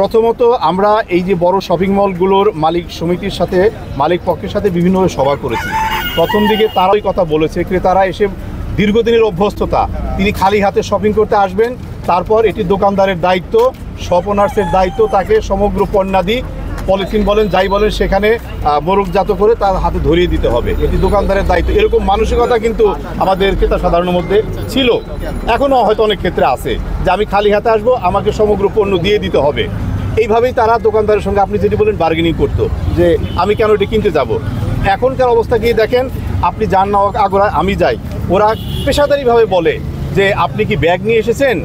প্রথমত আমরা এই যে বড় শপিং মলগুলোর মালিক সমিতির সাথে মালিক পক্ষের সাথে বিভিন্নভাবে সভা করেছি। প্রথম দিকে তারাই কথা বলেছে, ক্রেতারা এসে দীর্ঘদিনের অভ্যস্ততা, তিনি খালি হাতে শপিং করতে আসবেন, তারপর এটি দোকানদারের দায়িত্ব, শপ ওনার্সের দায়িত্ব তাকে সমগ্র পণ্যাদি পলিথিন বলেন যাই বলেন সেখানে মোড়কজাত করে তার হাতে ধরিয়ে দিতে হবে, এটি দোকানদারের দায়িত্ব। এরকম মানসিকতা কিন্তু আমাদের ক্রেতা সাধারণের মধ্যে ছিল, এখনও হয়তো অনেক ক্ষেত্রে আছে যে আমি খালি হাতে আসবো, আমাকে সমগ্র পণ্য দিয়ে দিতে হবে। এইভাবেই তারা দোকানদারের সঙ্গে আপনি যেটি বলেন বার্গেনিং করতো যে আমি কেন এটি কিনতে যাব। এখনকার অবস্থা গিয়ে দেখেন, আপনি যান না আগ্রহ আমি যাই, ওরা পেশাদারিভাবে বলে যে আপনি কি ব্যাগ নিয়ে এসেছেন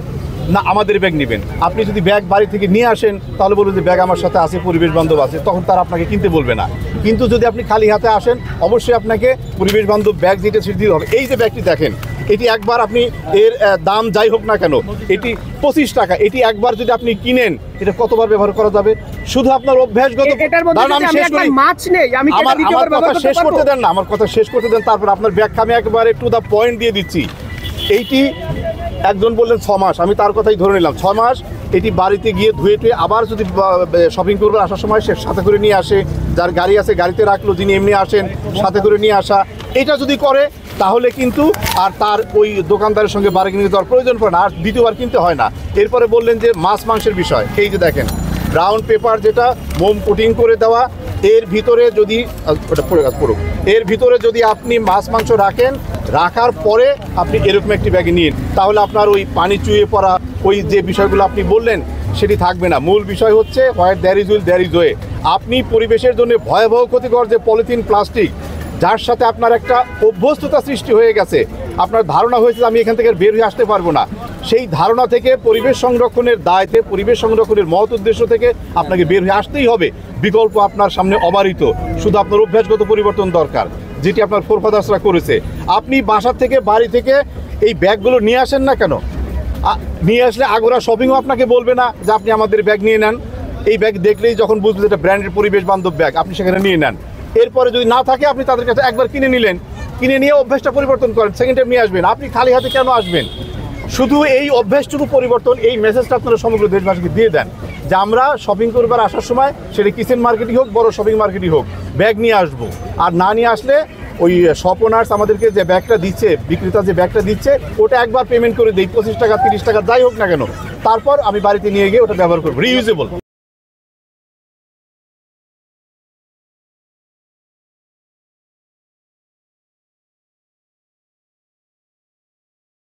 না আমাদের ব্যাগ নেবেন। আপনি যদি ব্যাগ বাড়ি থেকে নিয়ে আসেন তাহলে বলবেন যে ব্যাগ আমার সাথে আছে, পরিবেশ বান্ধব আছে, তখন তারা আপনাকে কিনতে বলবে না। কিন্তু যদি আপনি খালি হাতে আসেন অবশ্যই আপনাকে পরিবেশ বান্ধব ব্যাগ যেটা সেটা দিতে হবে। এই যে ব্যাগটি দেখেন, এটি একবার আপনি এর দাম যাই হোক না কেন এটি 25 টাকা, এটি একবার যদি আপনি কিনেন এটা কতবার ব্যবহার করা যাবে? শুধু আপনার অভ্যাসগত। শেষ করতে দেন না, আমার কথা শেষ করতে দেন, তারপর আপনার ব্যাখ্যা আমি একবারে টু দ্য পয়েন্ট দিয়ে দিচ্ছি। এইটি একজন বললেন 6 মাস, আমি তার কথাই ধরে নিলাম 6 মাস। এটি বাড়িতে গিয়ে ধুয়ে টুয়ে আবার যদি শপিং করবে আসার সময় সে সাথে করে নিয়ে আসে, যার গাড়ি আছে গাড়িতে রাখলো, যিনি এমনি আসেন সাথে করে নিয়ে আসা, এটা যদি করে তাহলে কিন্তু আর তার ওই দোকানদারের সঙ্গে বার্গেনিং দেওয়ার প্রয়োজন পড়ে না, আর দ্বিতীয়বার কিনতে হয় না। এরপরে বললেন যে মাছ মাংসের বিষয়, এই যে দেখেন ব্রাউন পেপার যেটা মোম কোটিং করে দেওয়া, এর ভিতরে যদি এর ভিতরে যদি আপনি মাছ মাংস রাখেন, রাখার পরে আপনি এরকম একটি ব্যাগে নিন, তাহলে আপনার ওই পানি চুইয়ে পড়া ওই যে বিষয়গুলো আপনি বললেন সেটি থাকবে না। মূল বিষয় হচ্ছে what there is will there is way. আপনি পরিবেশের জন্য ভয়াবহ ক্ষতিকর যে পলিথিন প্লাস্টিক, যার সাথে আপনার একটা অভ্যস্ততা সৃষ্টি হয়ে গেছে, আপনার ধারণা হয়েছে আমি এখান থেকে বের হয়ে আসতে পারবো না, সেই ধারণা থেকে পরিবেশ সংরক্ষণের দায়িত্বে, পরিবেশ সংরক্ষণের মহৎ উদ্দেশ্য থেকে আপনাকে বের হয়ে আসতেই হবে। বিকল্প আপনার সামনে অবারিত, শুধু আপনার অভ্যাসগত পরিবর্তন দরকার, যেটি আপনার ফোরফাদার্সরা করেছে। আপনি বাসা থেকে বাড়ি থেকে এই ব্যাগগুলো নিয়ে আসেন না কেন, নিয়ে আসলে আগোরা শপিংও আপনাকে বলবে না যে আপনি আমাদের ব্যাগ নিয়ে নেন। এই ব্যাগ দেখলেই যখন বুঝবেন যেটা ব্র্যান্ডের পরিবেশ বান্ধব ব্যাগ, আপনি সেখানে নিয়ে নেন। এরপরে যদি না থাকে আপনি তাদের কাছে একবার কিনে নিলেন, কিনে নিয়ে অভ্যাসটা পরিবর্তন করেন, সেকেন্ড টাইম নিয়ে আসবেন। আপনি খালি হাতে কেন আসবেন? শুধু এই অভ্যাসটুকু পরিবর্তন, এই মেসেজটা আপনারা সমগ্র দেশবাসীকে দিয়ে দেন যে আমরা শপিং করবার আসার সময় সেটা কিচেন মার্কেটই হোক, বড় শপিং মার্কেটই হোক, ব্যাগ নিয়ে আসবো। আর না নিয়ে আসলে ওই শপ ওনার্স আমাদেরকে যে ব্যাগটা দিচ্ছে, বিক্রেতা যে ব্যাগটা দিচ্ছে, ওটা একবার পেমেন্ট করে দিই, 25 টাকা 30 টাকা যাই হোক না কেন, তারপর আমি বাড়িতে নিয়ে গিয়ে ওটা ব্যবহার করবো, রিইউজেবল।